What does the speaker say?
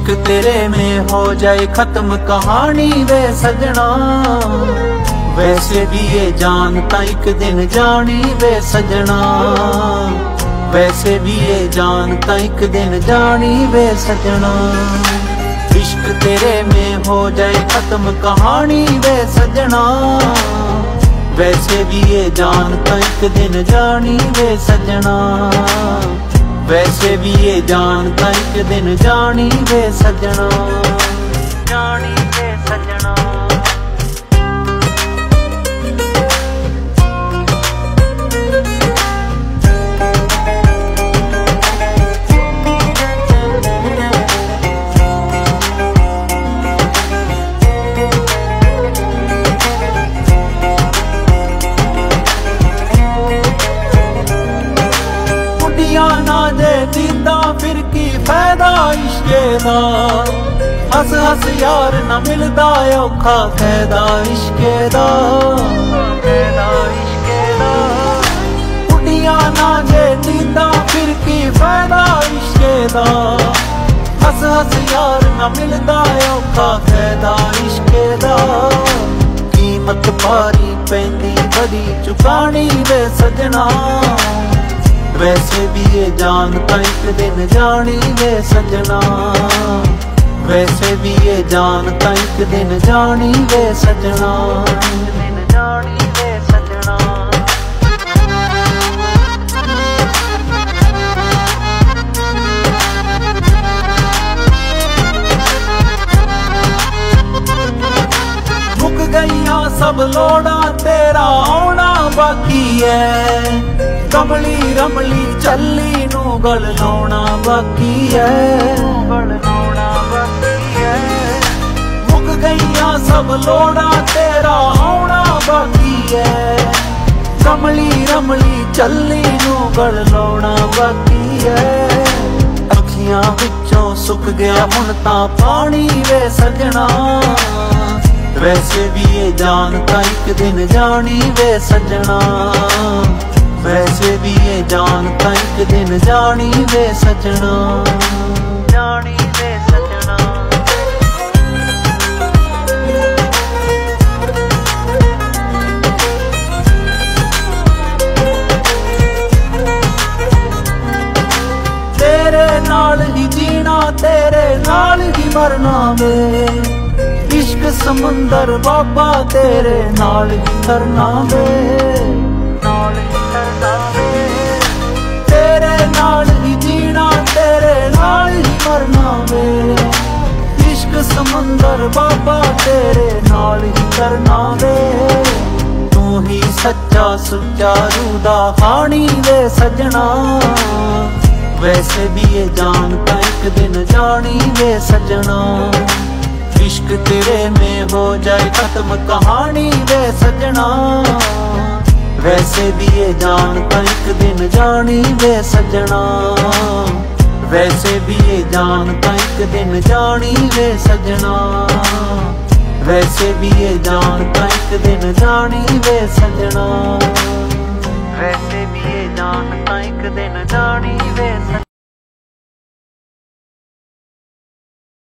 इश्क तेरे में हो जाए खत्म कहानी वे सजना, वैसे भी ये जानता एक दिन जानी वे सजना, वैसे भी ये जानता एक दिन जानी वे सजना। इश्क तेरे में हो जाए खत्म कहानी वे सजना, वैसे भी ये जानता एक दिन जानी वे सजना, वैसे भी ये जानता एक दिन जानी वे सजना, जानी वे सजना। ना दे दीदा फिर की फायदा इश्के दा, हस हस यार न मिलदा औखा फैदा इश्के दा, फैदा इश्के दा। कुड़िया ना दे दीदा फिर की फायदा इश्के दा, हस हस यार न मिलदा औखा फैदा इश्के दा। कीमत पारी पैंदी बड़ी चुकानी वे सजना, वैसे भी ये जानता एक दिन जानी वे सजना, वैसे भी ये जानता एक दिन जानी वे सजना, एक दिन जानी वे सजना। मुक गईया सब लोड़ा तेरा आना बाकी है, कमली रमली चली नू गल लाउना बाकी है, गल लाउना बाकी है। मुक गईया सब लोड़ा तेरा आउना बाकी है, कमली रमली चली नू गल लाउना बाकी है। अखियां विचों सुक गया हुण तां पानी वे सजना, वैसे भी ये जानता एक दिन जानी वे सजना, वैसे भी ये जानता एक दिन जानी वे सजना, जानी वे सजना। तेरे नाल ही जीना तेरे नाल ही मरना वे, इश्क समुंदर बाबा तेरे नाल ही तरना वे, नाल ही तरना वे। तेरे नाल ही जीना तेरे नाल ही मरना वे, इश्क समुंदर बाबा तेरे नाल ही तरना वे। तू ही सच्चा सुच्चा रूदा हानी वे सजना, वैसे भी ये जानता एक दिन जानी वे सजना। इश्क तेरे में हो जाए खत्म कहानी वे सजना, वैसे भी ये जानता एक दिन जानी वे सजना, वैसे भी ये जानता एक दिन जानी वे सजना, वैसे भी ये जानता एक दिन जानी वे सजना, वैसे भी ये जानता एक दिन जानी वे सजना।